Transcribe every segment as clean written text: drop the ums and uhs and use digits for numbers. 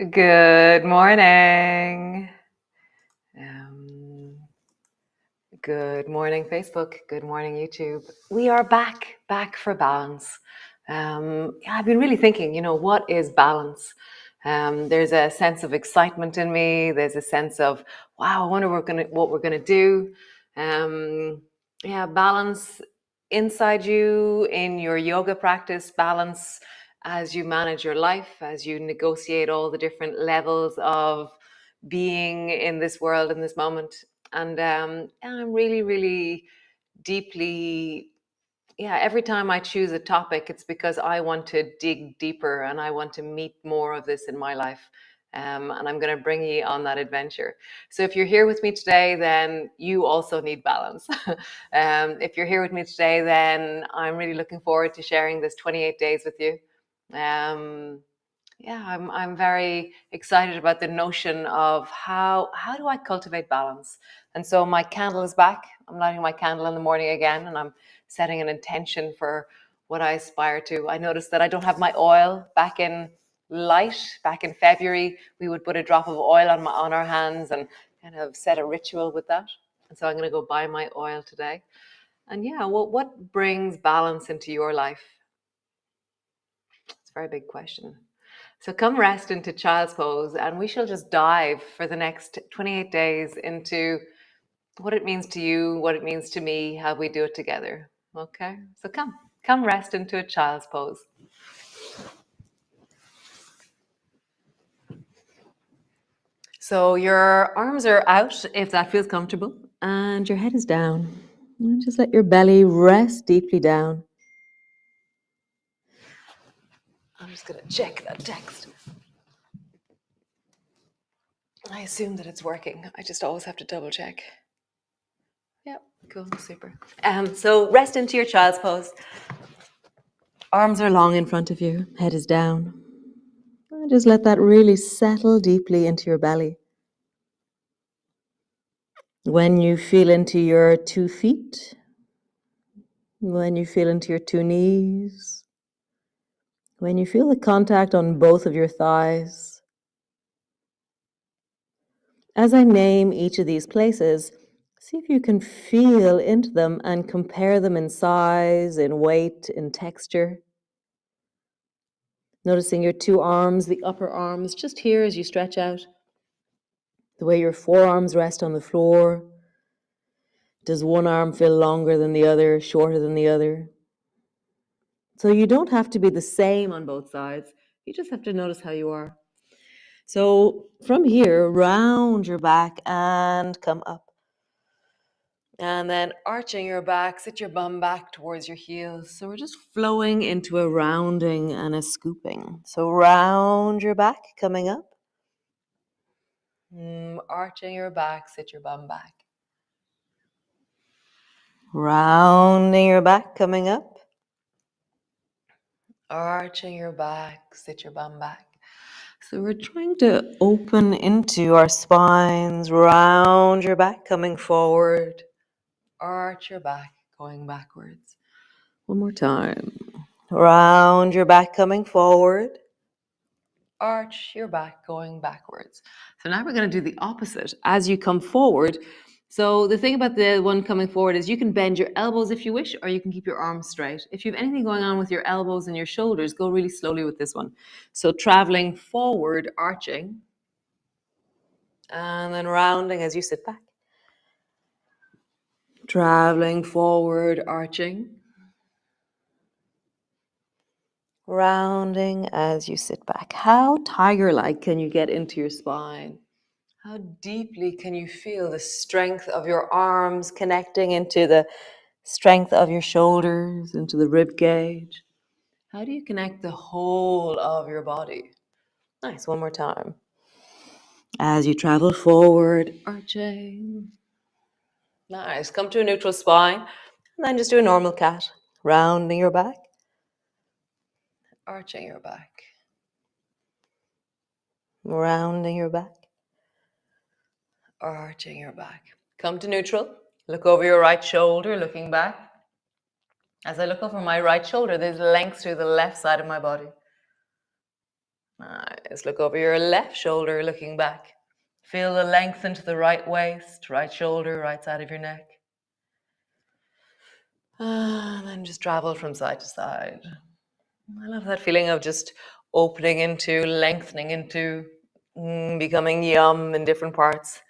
Good morning. Um, Good morning, Facebook. Good morning, YouTube. We are back for balance. Yeah, I've been really thinking, what is balance? There's a sense of excitement in me. There's a sense of, wow, I wonder what we're gonna do. Yeah, balance inside you in your yoga practice, balance as you manage your life, as you negotiate all the different levels of being in this world in this moment. And I'm really, really deeply, yeah, every time I choose a topic, it's because I want to dig deeper and I want to meet more of this in my life. And I'm going to bring you on that adventure. So if you're here with me today, then you also need balance. If you're here with me today, then I'm really looking forward to sharing this 28 days with you. Um, yeah, I'm very excited about the notion of how do I cultivate balance. And so my candle is back. I'm lighting my candle in the morning again, and I'm setting an intention for what I aspire to. I noticed that I don't have my oil back in light. Back in February, we would put a drop of oil on our hands and kind of set a ritual with that. And so I'm going to go buy my oil today. And yeah, well, what brings balance into your life? It's a very big question. So come rest into child's pose, and we shall just dive for the next 28 days into what it means to you, what it means to me, how we do it together. Okay? So come rest into a child's pose. So your arms are out if that feels comfortable, and your head is down. And just let your belly rest deeply down. I'm just going to check that text. I assume that it's working. I just always have to double check. Yep, cool, super. So rest into your child's pose. Arms are long in front of you, head is down. And just let that really settle deeply into your belly. When you feel into your 2 feet, when you feel into your 2 knees, when you feel the contact on both of your thighs. As I name each of these places, see if you can feel into them and compare them in size, in weight, in texture. Noticing your 2 arms, the upper arms, just here as you stretch out. The way your forearms rest on the floor. Does one arm feel longer than the other, shorter than the other? So you don't have to be the same on both sides. You just have to notice how you are. So from here, round your back and come up. And then arching your back, sit your bum back towards your heels. So we're just flowing into a rounding and a scooping. So round your back, coming up. Arching your back, sit your bum back. Rounding your back, coming up. Arching your back, sit your bum back. So we're trying to open into our spines, round your back, coming forward. Arch your back, going backwards. One more time. Round your back, coming forward. Arch your back, going backwards. So now we're going to do the opposite as you come forward. So the thing about the one coming forward is you can bend your elbows if you wish, or you can keep your arms straight. If you have anything going on with your elbows and your shoulders, go really slowly with this one. So traveling forward, arching, and then rounding as you sit back. Traveling forward, arching. Rounding as you sit back. How tiger-like can you get into your spine? How deeply can you feel the strength of your arms connecting into the strength of your shoulders, into the rib cage? How do you connect the whole of your body? Nice, one more time. As you travel forward, arching. Nice, come to a neutral spine, and then just do a normal cat. Rounding your back, arching your back. Rounding your back, arching your back. Come to neutral. Look over your right shoulder, looking back. As I look over my right shoulder, there's length through the left side of my body. Nice. Look over your left shoulder, looking back. Feel the length into the right waist, right shoulder, right side of your neck. And then just travel from side to side. I love that feeling of just opening into, lengthening into, becoming yum in different parts.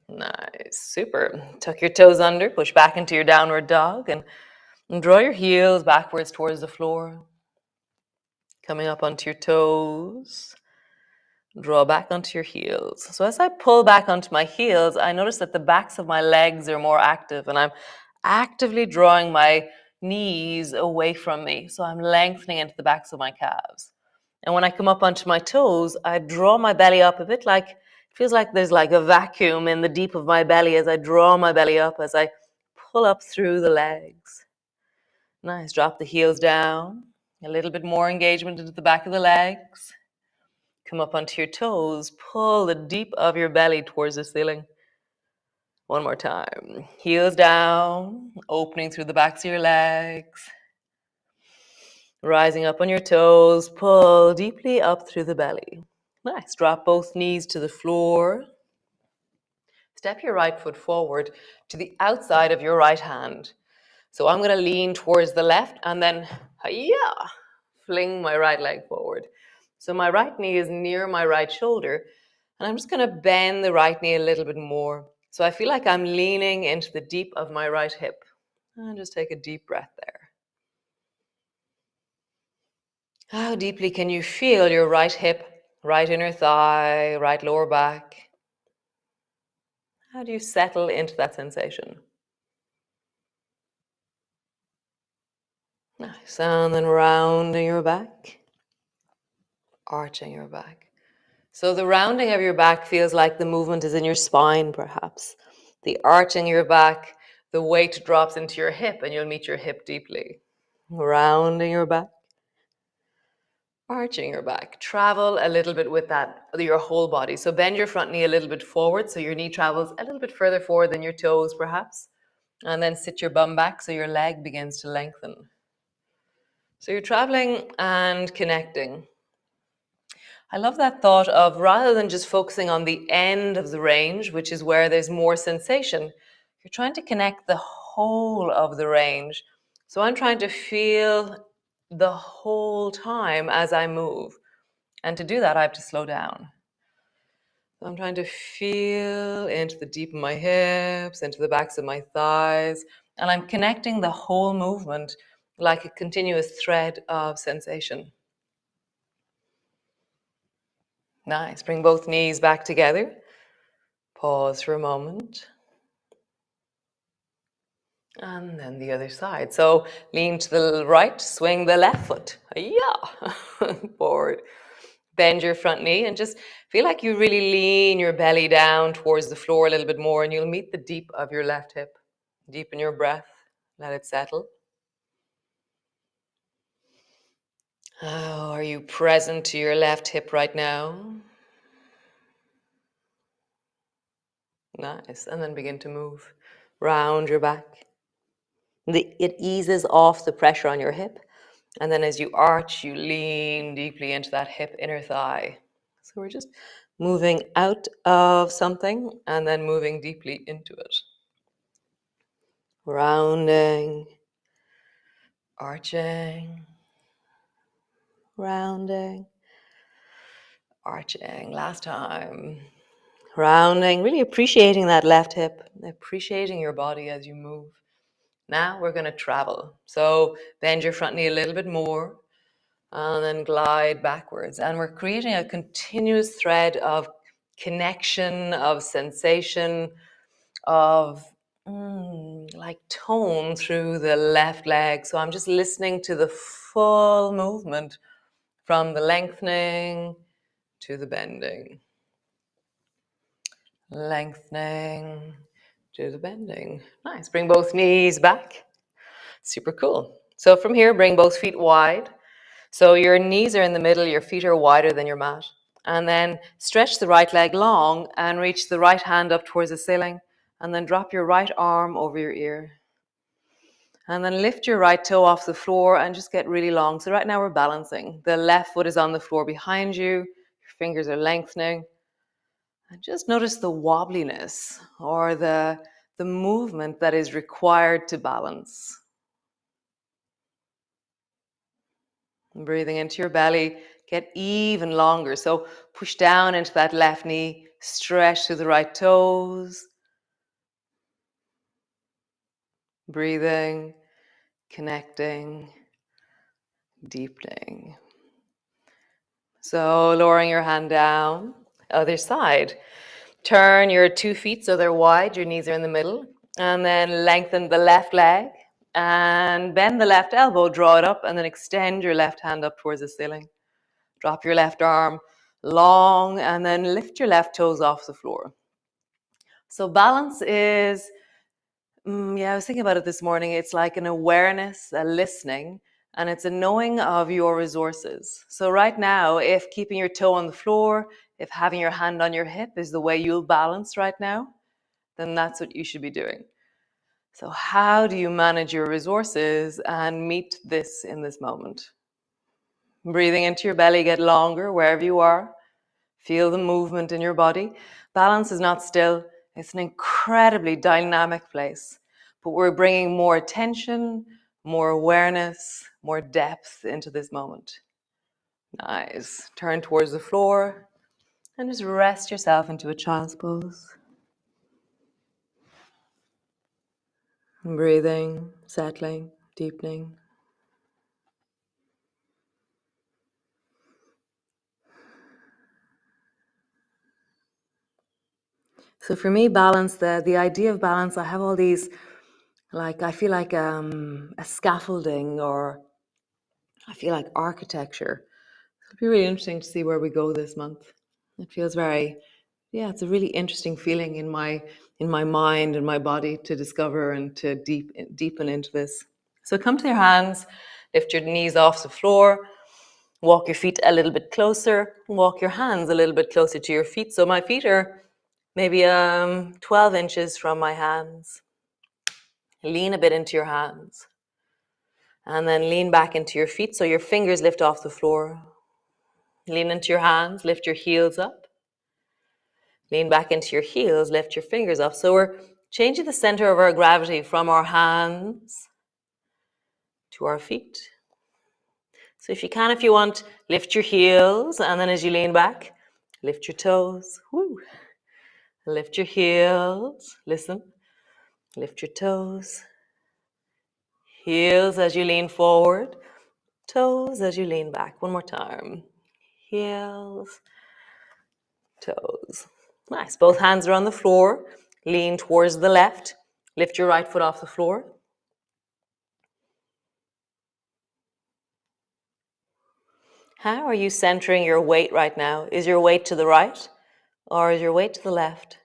Nice. Super. Tuck your toes under, push back into your downward dog, and draw your heels backwards towards the floor. Coming up onto your toes. Draw back onto your heels. So as I pull back onto my heels, I notice that the backs of my legs are more active, and I'm actively drawing my knees away from me. So I'm lengthening into the backs of my calves. And when I come up onto my toes, I draw my belly up a bit like, it feels like there's like a vacuum in the deep of my belly as I draw my belly up, as I pull up through the legs. Nice. Drop the heels down. A little bit more engagement into the back of the legs. Come up onto your toes. Pull the deep of your belly towards the ceiling. One more time. Heels down, opening through the backs of your legs. Rising up on your toes. Pull deeply up through the belly. Nice. Drop both knees to the floor. Step your right foot forward to the outside of your right hand. So I'm going to lean towards the left and then, fling my right leg forward. So my right knee is near my right shoulder, and I'm just going to bend the right knee a little bit more. So I feel like I'm leaning into the deep of my right hip. And just take a deep breath there. How deeply can you feel your right hip, right inner thigh, right lower back? How do you settle into that sensation? Nice. And then rounding your back, arching your back. So the rounding of your back feels like the movement is in your spine, perhaps. The arching your back, the weight drops into your hip and you'll meet your hip deeply. Rounding your back, arching your back. Travel a little bit with that, your whole body. So bend your front knee a little bit forward so your knee travels a little bit further forward than your toes, perhaps. And then sit your bum back so your leg begins to lengthen. So you're traveling and connecting. I love that thought of, rather than just focusing on the end of the range, which is where there's more sensation, you're trying to connect the whole of the range. So I'm trying to feel the whole time as I move. And to do that, I have to slow down. So I'm trying to feel into the deep of my hips, into the backs of my thighs, and I'm connecting the whole movement like a continuous thread of sensation. Nice. Bring both knees back together. Pause for a moment. And then the other side. So lean to the right, swing the left foot. Yeah. Forward. Bend your front knee and just feel like you really lean your belly down towards the floor a little bit more, and you'll meet the deep of your left hip. Deepen your breath. Let it settle. How are you present to your left hip right now? Nice. And then begin to move. Round your back. It eases off the pressure on your hip. And then as you arch, you lean deeply into that hip inner thigh. So we're just moving out of something and then moving deeply into it. Rounding, arching, rounding, arching. Last time. Rounding, really appreciating that left hip, appreciating your body as you move. Now we're going to travel. So bend your front knee a little bit more and then glide backwards. And we're creating a continuous thread of connection, of sensation, of like tone through the left leg. So I'm just listening to the full movement from the lengthening to the bending. Lengthening to the bending. Nice. Bring both knees back. Super cool. So from here, bring both feet wide. So your knees are in the middle, your feet are wider than your mat. And then stretch the right leg long and reach the right hand up towards the ceiling. And then drop your right arm over your ear. And then lift your right toe off the floor and just get really long. So right now we're balancing. The left foot is on the floor behind you. Your fingers are lengthening. And just notice the wobbliness or the movement that is required to balance. And breathing into your belly, get even longer. So push down into that left knee, stretch to the right toes. Breathing, connecting, deepening. So lowering your hand down, other side. Turn your 2 feet so they're wide, your knees are in the middle. And then lengthen the left leg and bend the left elbow, draw it up, and then extend your left hand up towards the ceiling. Drop your left arm long and then lift your left toes off the floor. So balance is, I was thinking about it this morning. It's like an awareness, a listening, and it's a knowing of your resources. So right now, if keeping your toe on the floor, if having your hand on your hip is the way you'll balance right now, then that's what you should be doing. So how do you manage your resources and meet this in this moment? Breathing into your belly, get longer wherever you are. Feel the movement in your body. Balance is not still. It's an incredibly dynamic place. But we're bringing more attention, more awareness, more depth into this moment. Nice. Turn towards the floor and just rest yourself into a child's pose. Breathing, settling, deepening. So for me, balance, the idea of balance, I have all these, I feel like a scaffolding, or I feel like architecture. It'll be really interesting to see where we go this month. It feels very, it's a really interesting feeling in my mind and my body to discover and to deepen into this. So come to your hands, lift your knees off the floor, walk your feet a little bit closer, walk your hands a little bit closer to your feet. So my feet are maybe 12 inches from my hands. Lean a bit into your hands. And then lean back into your feet so your fingers lift off the floor. Lean into your hands, lift your heels up. Lean back into your heels, lift your fingers up. So we're changing the center of our gravity from our hands to our feet. So if you can, if you want, lift your heels, and then as you lean back, lift your toes. Woo. Lift your heels. Listen. Lift your toes. Heels as you lean forward. Toes as you lean back. One more time. Heels. Toes. Nice. Both hands are on the floor. Lean towards the left. Lift your right foot off the floor. How are you centering your weight right now? Is your weight to the right or is your weight to the left?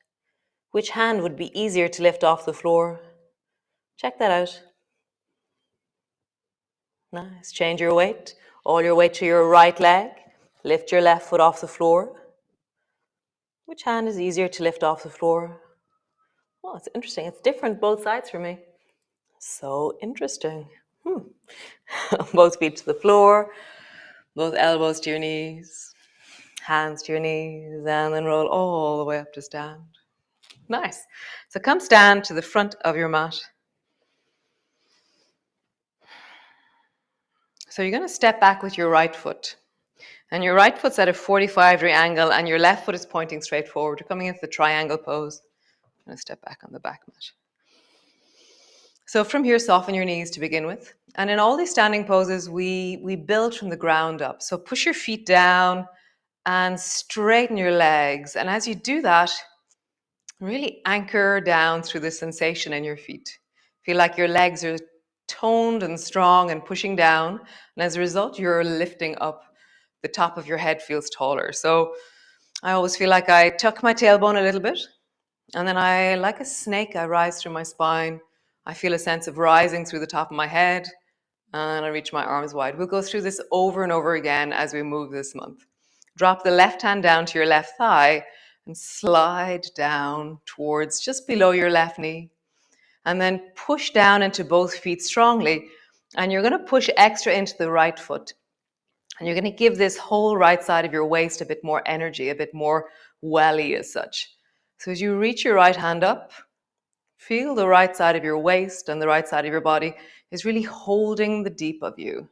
Which hand would be easier to lift off the floor? Check that out. Nice. Change your weight. All your weight to your right leg. Lift your left foot off the floor. Which hand is easier to lift off the floor? Oh, it's interesting. It's different both sides for me. So interesting. Both feet to the floor. Both elbows to your knees. Hands to your knees. And then roll all the way up to stand. Nice. So come stand to the front of your mat. So you're going to step back with your right foot. And your right foot's at a 45-degree angle and your left foot is pointing straight forward. You're coming into the triangle pose. I'm going to step back on the back mat. So from here, soften your knees to begin with. And in all these standing poses, we build from the ground up. So push your feet down and straighten your legs. And as you do that, really anchor down through the sensation in your feet. Feel like your legs are toned and strong and pushing down. And as a result, you're lifting up. The top of your head feels taller. So I always feel like I tuck my tailbone a little bit. And then like a snake, I rise through my spine. I feel a sense of rising through the top of my head. And I reach my arms wide. We'll go through this over and over again as we move this month. Drop the left hand down to your left thigh and slide down towards just below your left knee. And then push down into both feet strongly. And you're going to push extra into the right foot. And you're going to give this whole right side of your waist a bit more energy, a bit more welly as such. So as you reach your right hand up, feel the right side of your waist and the right side of your body is really holding the deep of you,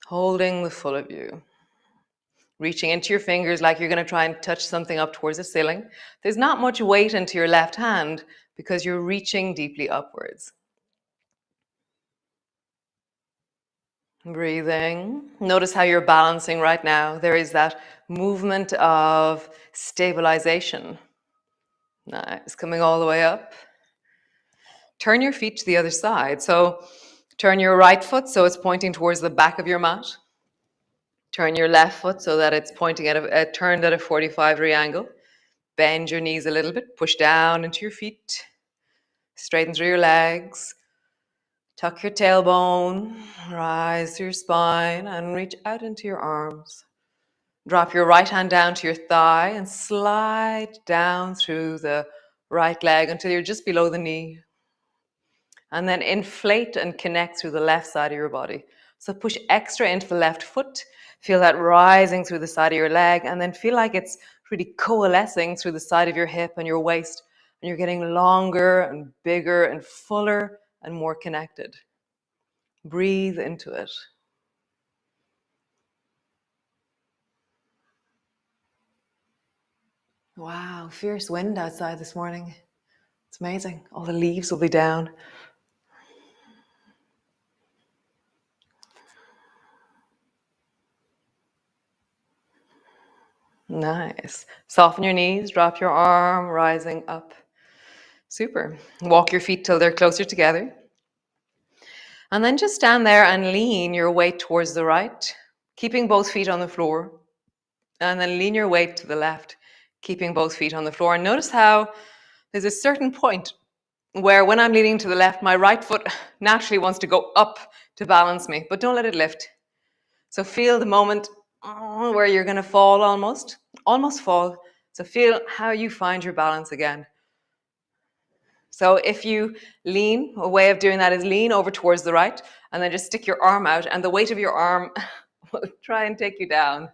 holding the full of you. Reaching into your fingers like you're going to try and touch something up towards the ceiling. There's not much weight into your left hand because you're reaching deeply upwards. Breathing. Notice how you're balancing right now. There is that movement of stabilization. Nice. Coming all the way up. Turn your feet to the other side. So turn your right foot so it's pointing towards the back of your mat. Turn your left foot so that it's pointing at turned at a 45-degree angle. Bend your knees a little bit. Push down into your feet. Straighten through your legs. Tuck your tailbone. Rise through your spine and reach out into your arms. Drop your right hand down to your thigh and slide down through the right leg until you're just below the knee. And then inflate and connect through the left side of your body. So push extra into the left foot. Feel that rising through the side of your leg, and then feel like it's really coalescing through the side of your hip and your waist. And you're getting longer and bigger and fuller and more connected. Breathe into it. Wow, fierce wind outside this morning. It's amazing. All the leaves will be down. Nice. Soften your knees, drop your arm, rising up. Super. Walk your feet till they're closer together. And then just stand there and lean your weight towards the right, keeping both feet on the floor. And then lean your weight to the left, keeping both feet on the floor. And notice how there's a certain point where when I'm leaning to the left, my right foot naturally wants to go up to balance me, but don't let it lift. So feel the moment where you're going to fall almost fall. So feel how you find your balance again. So if you lean, a way of doing that is lean over towards the right and then just stick your arm out, and the weight of your arm will try and take you down.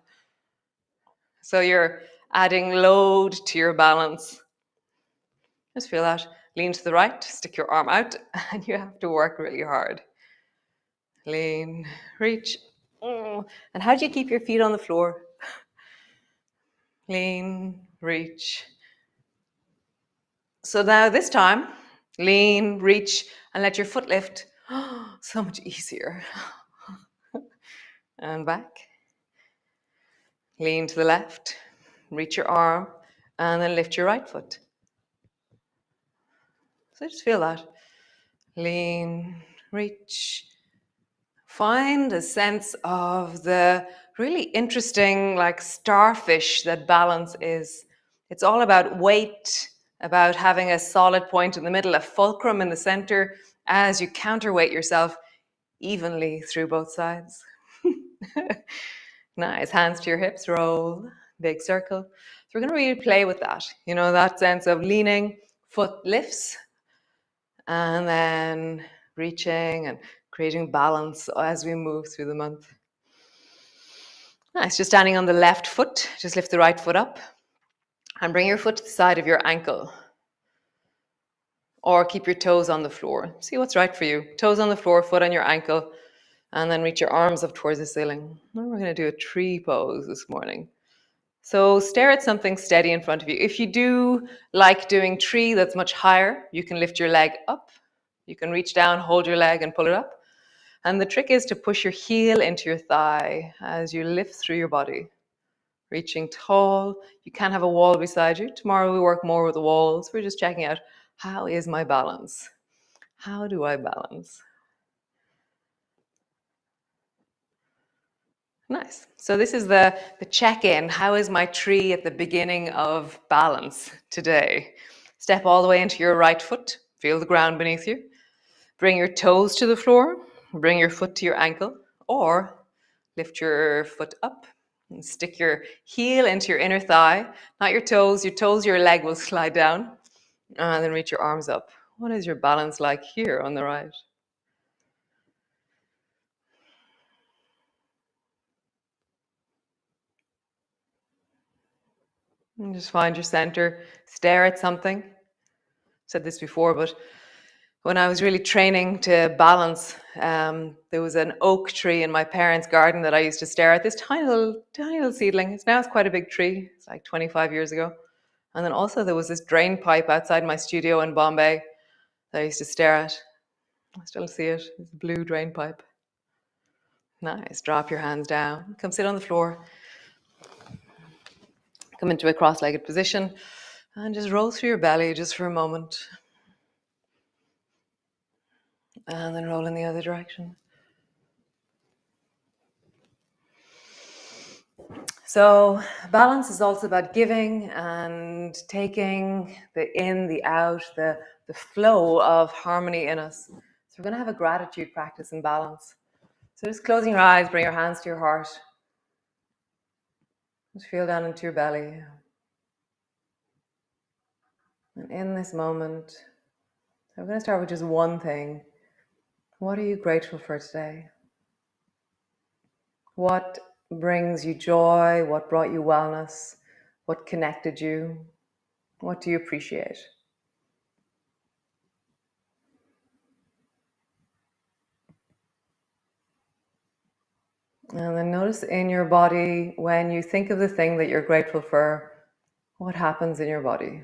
So you're adding load to your balance. Just feel that. Lean to the right, stick your arm out, and you have to work really hard. Lean, reach. And how do you keep your feet on the floor? Lean, reach. So now this time, lean, reach, and let your foot lift. So much easier. And back. Lean to the left, reach your arm, and then lift your right foot. So just feel that. Lean, reach. Find a sense of the really interesting, like starfish that balance is. It's all about weight, about having a solid point in the middle, a fulcrum in the center, as you counterweight yourself evenly through both sides. Nice. Hands to your hips, roll, big circle. So we're going to really play with that. You know, that sense of leaning, foot lifts, and then reaching and creating balance as we move through the month. Nice. Just standing on the left foot, just lift the right foot up and bring your foot to the side of your ankle. Or keep your toes on the floor. See what's right for you. Toes on the floor, foot on your ankle, and then reach your arms up towards the ceiling. Now we're going to do a tree pose this morning. So stare at something steady in front of you. If you do like doing tree that's much higher, you can lift your leg up. You can reach down, hold your leg and pull it up. And the trick is to push your heel into your thigh as you lift through your body. Reaching tall. You can have a wall beside you. Tomorrow we work more with the walls. We're just checking out, how is my balance? How do I balance? Nice. So this is the check-in. How is my tree at the beginning of balance today? Step all the way into your right foot. Feel the ground beneath you. Bring your toes to the floor. Bring your foot to your ankle. Or lift your foot up and stick your heel into your inner thigh. Not your toes. Your toes, your leg will slide down. And then reach your arms up. What is your balance like here on the right? And just find your center. Stare at something. I've said this before, but when I was really training to balance, there was an oak tree in my parents' garden that I used to stare at. This tiny little seedling. It's quite a big tree. It's like 25 years ago. And then also there was this drain pipe outside my studio in Bombay that I used to stare at. I still see it. It's a blue drain pipe. Nice. Drop your hands down. Come sit on the floor. Come into a cross-legged position and just roll through your belly just for a moment. And then roll in the other direction. So balance is also about giving and taking, the in, the out, the flow of harmony in us. So we're going to have a gratitude practice in balance. So just closing your eyes, bring your hands to your heart. Just feel down into your belly. And in this moment, so we're going to start with just one thing. What are you grateful for today? What brings you joy? What brought you wellness? What connected you? What do you appreciate? And then notice in your body, when you think of the thing that you're grateful for, what happens in your body?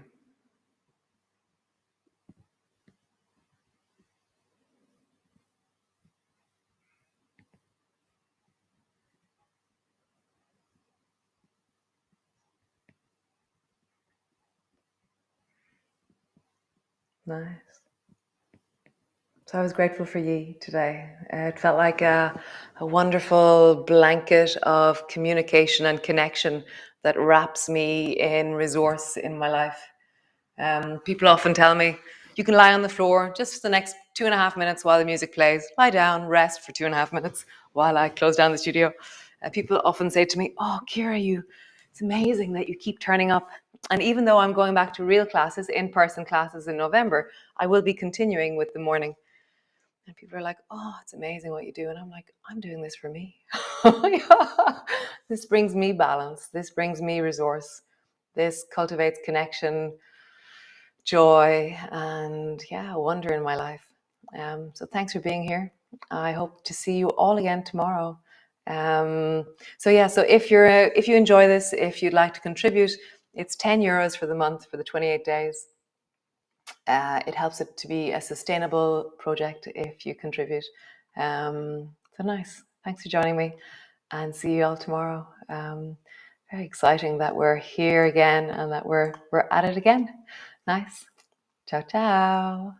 Nice. So I was grateful for you today. It felt like a wonderful blanket of communication and connection that wraps me in resource in my life. People often tell me, you can lie on the floor just for the next 2.5 minutes while the music plays. Lie down, rest for 2.5 minutes while I close down the studio. People often say to me, oh, Ciara, it's amazing that you keep turning up. And even though I'm going back to real classes, in-person classes in November, I will be continuing with the morning. And people are like, oh, it's amazing what you do. And I'm like, I'm doing this for me. This brings me balance. This brings me resource. This cultivates connection, joy, and wonder in my life. So thanks for being here. I hope to see you all again tomorrow. So if you enjoy this, if you'd like to contribute, it's €10 for the month for the 28 days. It helps it to be a sustainable project if you contribute. So nice. Thanks for joining me, and see you all tomorrow. Very exciting that we're here again and that we're at it again. Nice. Ciao, ciao.